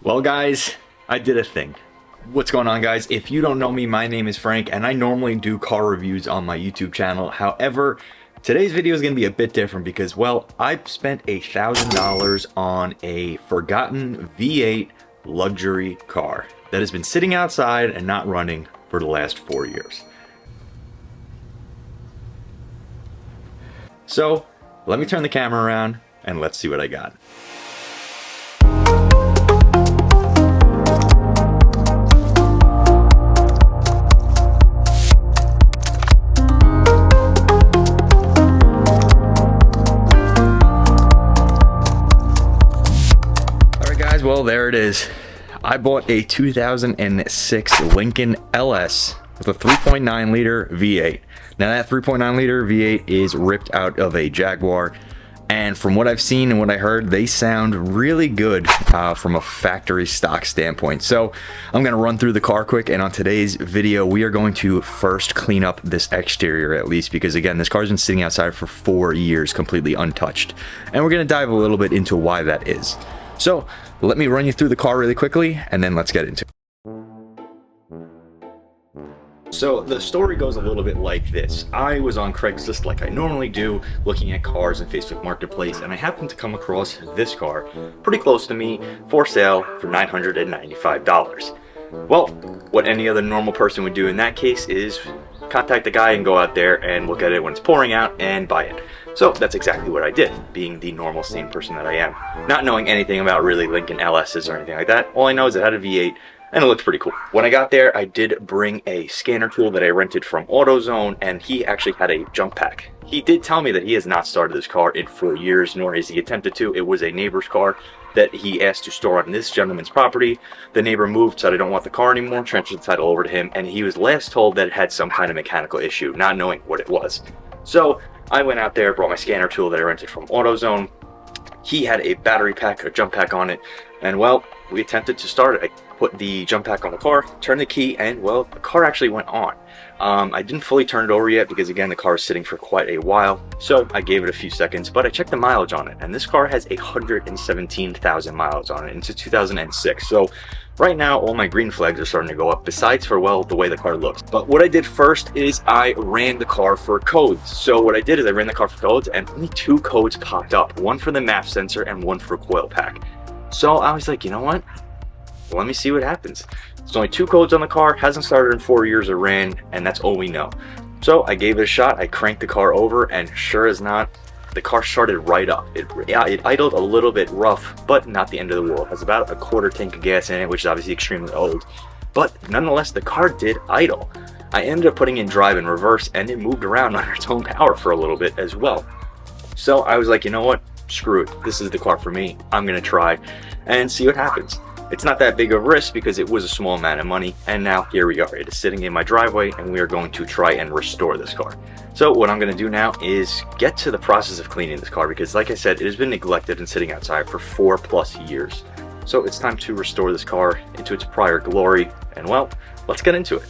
Well guys, I did a thing. What's going on guys? If you don't know me, my name is Frank and I normally do car reviews on my YouTube channel. However, today's video is going to be a bit different because, well, I spent $1,000 on a forgotten V8 luxury car that has been sitting outside and not running for the last 4 years. So let me turn the camera around and let's see what I got. Well, there it is. I bought a 2006 Lincoln LS with a 3.9 liter V8. Now that 3.9 liter V8 is ripped out of a Jaguar, and from what I've seen and what I heard, they sound really good from a factory stock standpoint. So I'm gonna run through the car quick, and on today's video we are going to first clean up this exterior at least, because again, this car's been sitting outside for 4 years completely untouched, and we're gonna dive a little bit into why that is. So let me run you through the car really quickly and then let's get into it. So the story goes a little bit like this. I was on Craigslist like I normally do, looking at cars in Facebook Marketplace, and I happened to come across this car pretty close to me for sale for $995. Well, what any other normal person would do in that case is contact the guy and go out there and look at it when it's pouring out and buy it. So that's exactly what I did, being the normal sane person that I am. Not knowing anything about really Lincoln LS's or anything like that. All I know is it had a V8 and it looked pretty cool. When I got there, I did bring a scanner tool that I rented from AutoZone, and he actually had a jump pack. He did tell me that he has not started this car in 4 years, nor has he attempted to. It was a neighbor's car that he asked to store on this gentleman's property. The neighbor moved, said I don't want the car anymore, transferred the title over to him, and he was last told that it had some kind of mechanical issue, not knowing what it was. So I went out there, brought my scanner tool that I rented from AutoZone. He had a battery pack, a jump pack on it, and well, we attempted to start it. I put the jump pack on the car, turned the key, and well, the car actually went on. I didn't fully turn it over yet because again, the car is sitting for quite a while, so I gave it a few seconds, but I checked the mileage on it, and this car has 117,000 miles on it. It's a 2006, so right now all my green flags are starting to go up, besides for, well, the way the car looks. But what I did first is I ran the car for codes. So what I did is I ran the car for codes, and only 2 codes popped up, one for the map sensor and one for coil pack. So I was like, you know what, let me see what happens. There's only 2 codes on the car, hasn't started in 4 years or ran, and that's all we know. So I gave it a shot, I cranked the car over, and sure as not, the car started right up. It idled a little bit rough, but not the end of the world. It has about a quarter tank of gas in it, which is obviously extremely old. But nonetheless, the car did idle. I ended up putting in drive and reverse, and it moved around on its own power for a little bit as well. So I was like, you know what? Screw it. This is the car for me. I'm gonna try and see what happens. It's not that big of a risk because it was a small amount of money, and now here we are. It is sitting in my driveway and we are going to try and restore this car. So what I'm going to do now is get to the process of cleaning this car, because like I said, it has been neglected and sitting outside for 4+ years. So it's time to restore this car into its prior glory, and well, let's get into it.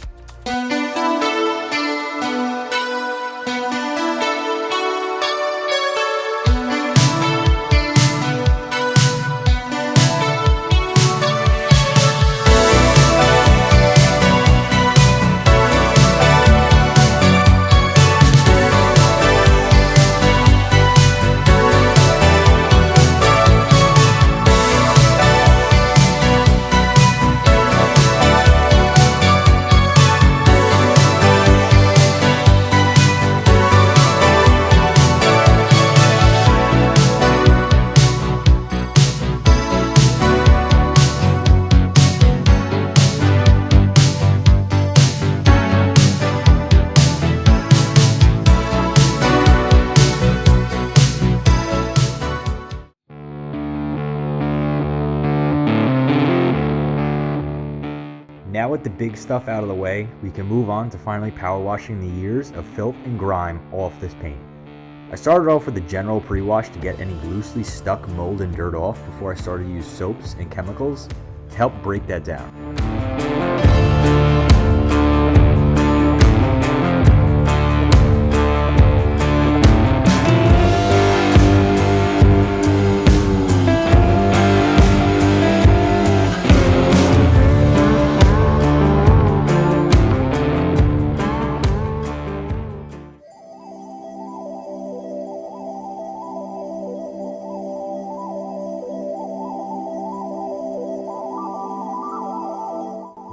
Now with the big stuff out of the way, we can move on to finally power washing the years of filth and grime off this paint. I started off with a general pre-wash to get any loosely stuck mold and dirt off before I started to use soaps and chemicals to help break that down.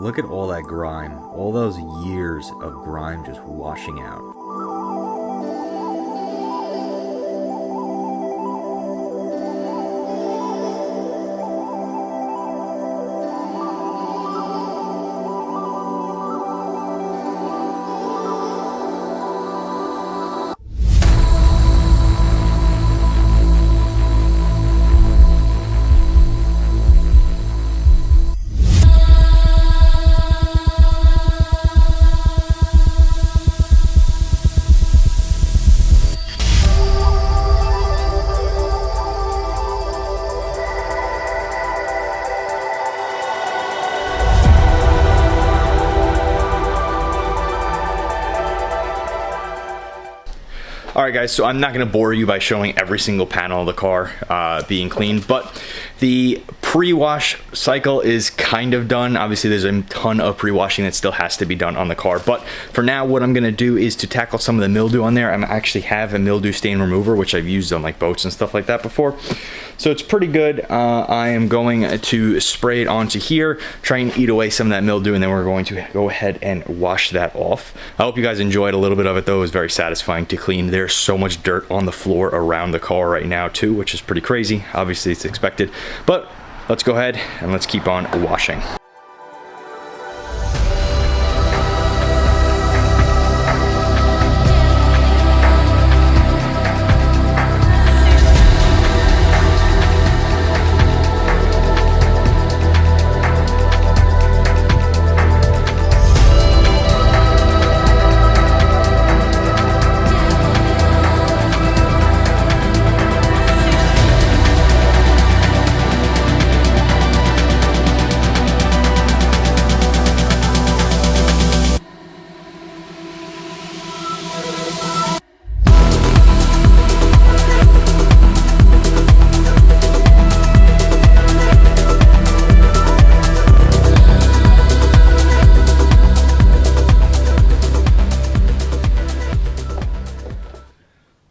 Look at all that grime, all those years of grime just washing out. Alright guys, so I'm not going to bore you by showing every single panel of the car being cleaned, but the pre-wash cycle is kind of done. Obviously there's a ton of pre-washing that still has to be done on the car, but for now what I'm going to do is to tackle some of the mildew on there. I actually have a mildew stain remover, which I've used on like boats and stuff like that before, so it's pretty good. I am going to spray it onto here, try and eat away some of that mildew, and then we're going to go ahead and wash that off. I hope you guys enjoyed a little bit of it though. It was very satisfying to clean. There's so much dirt on the floor around the car right now too, which is pretty crazy. Obviously it's expected, but let's go ahead and let's keep on washing.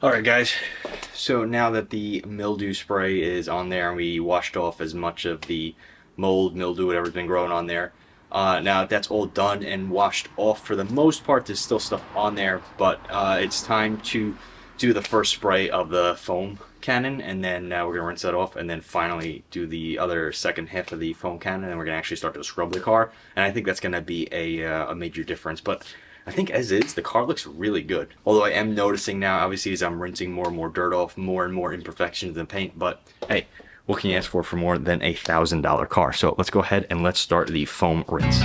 Alright guys, so now that the mildew spray is on there and we washed off as much of the mold, mildew, whatever's been growing on there, now that's all done and washed off for the most part. There's still stuff on there, but it's time to do the first spray of the foam cannon, and then we're going to rinse that off, and then finally do the other second half of the foam cannon, and we're going to actually start to scrub the car, and I think that's going to be a major difference. But I think as is, the car looks really good. Although I am noticing now, obviously, as I'm rinsing more and more dirt off, more and more imperfections in paint, but hey, what can you ask for more than a $1,000 car? So let's go ahead and let's start the foam rinse.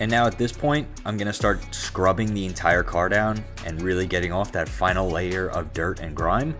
And now at this point, I'm going to start scrubbing the entire car down and really getting off that final layer of dirt and grime.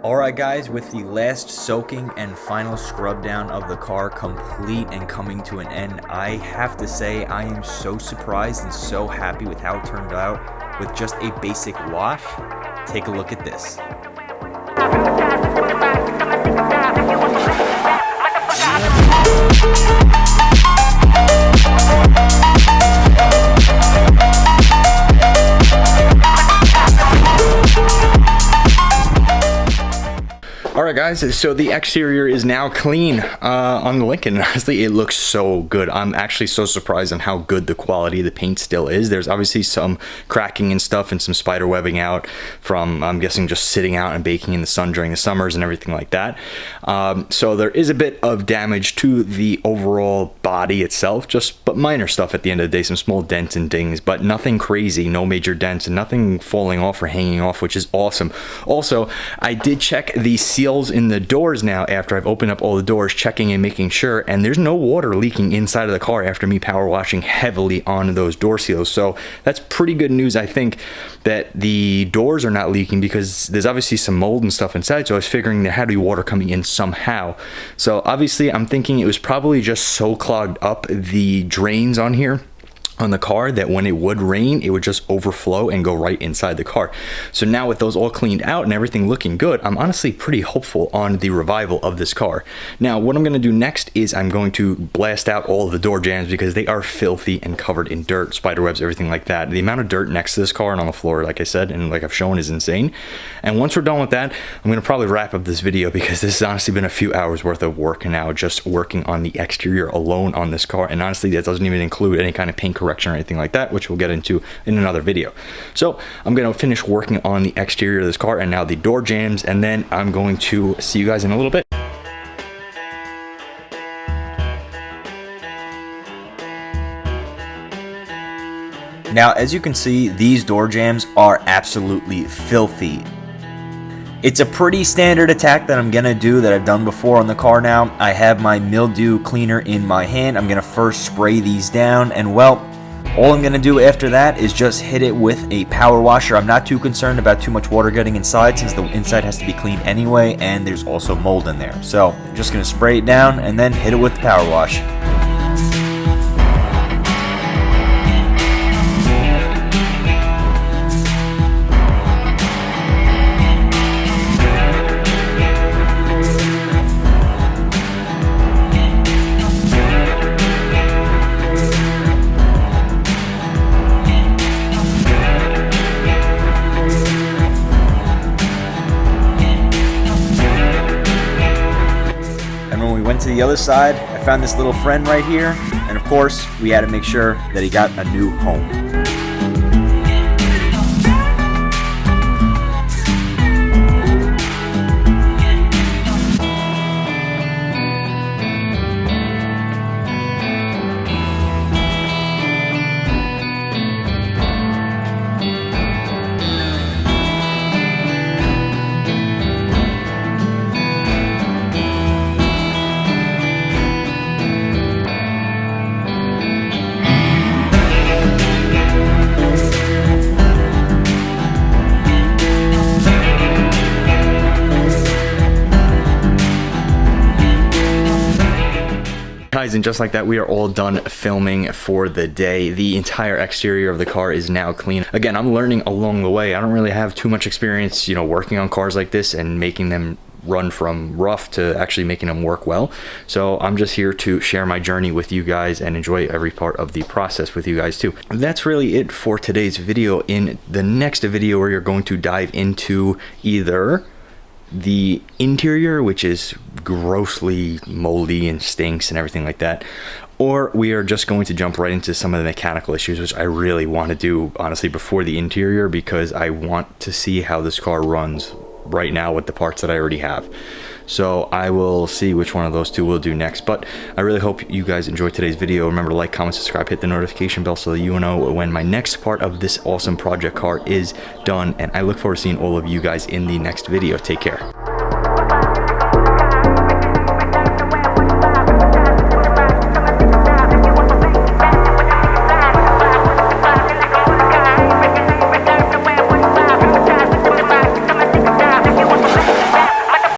Alright guys, with the last soaking and final scrub down of the car complete and coming to an end, I have to say I am so surprised and so happy with how it turned out with just a basic wash. Take a look at this. Alright guys, so the exterior is now clean on the Lincoln. Honestly, it looks so good. I'm actually so surprised on how good the quality of the paint still is. There's obviously some cracking and stuff and some spider webbing out from, I'm guessing, just sitting out and baking in the sun during the summers and everything like that. So there is a bit of damage to the overall body itself, but minor stuff at the end of the day, some small dents and dings, but nothing crazy, no major dents and nothing falling off or hanging off, which is awesome. Also, I did check the seals in the doors now after I've opened up all the doors, checking and making sure, and there's no water leaking inside of the car after me power washing heavily on those door seals. So that's pretty good news. I think that the doors are not leaking because there's obviously some mold and stuff inside, so I was figuring there had to be water coming in somehow. So obviously I'm thinking it was probably just so clogged up the drains on here on the car that when it would rain, it would just overflow and go right inside the car. So now with those all cleaned out and everything looking good, I'm honestly pretty hopeful on the revival of this car. Now, what I'm going to do next is I'm going to blast out all of the door jambs because they are filthy and covered in dirt, spider webs, everything like that. The amount of dirt next to this car and on the floor, like I said, and like I've shown, is insane. And once we're done with that, I'm going to probably wrap up this video because this has honestly been a few hours worth of work now, just working on the exterior alone on this car. And honestly, that doesn't even include any kind of paint correction or anything like that, which we'll get into in another video. So I'm going to finish working on the exterior of this car and now the door jambs, and then I'm going to see you guys in a little bit. Now, as you can see, these door jambs are absolutely filthy. It's a pretty standard attack that I'm gonna do that I've done before on the car now. I have my mildew cleaner in my hand. I'm gonna first spray these down, and well, all I'm gonna do after that is just hit it with a power washer. I'm not too concerned about too much water getting inside since the inside has to be cleaned anyway, and there's also mold in there. So I'm just gonna spray it down and then hit it with the power wash. Went to the other side, I found this little friend right here, and of course we had to make sure that he got a new home. Guys, and just like that, we are all done filming for the day. The entire exterior of the car is now clean. Again, I'm learning along the way. I don't really have too much experience, you know, working on cars like this and making them run from rough to actually making them work well. So I'm just here to share my journey with you guys and enjoy every part of the process with you guys too. That's really it for today's video. In the next video, we are going to dive into either the interior, which is grossly moldy and stinks and everything like that, or we are just going to jump right into some of the mechanical issues, which I really want to do honestly before the interior, because I want to see how this car runs right now with the parts that I already have. So I will see which one of those two we'll do next. But I really hope you guys enjoyed today's video. Remember to like, comment, subscribe, hit the notification bell so that you know when my next part of this awesome project car is done. And I look forward to seeing all of you guys in the next video. Take care.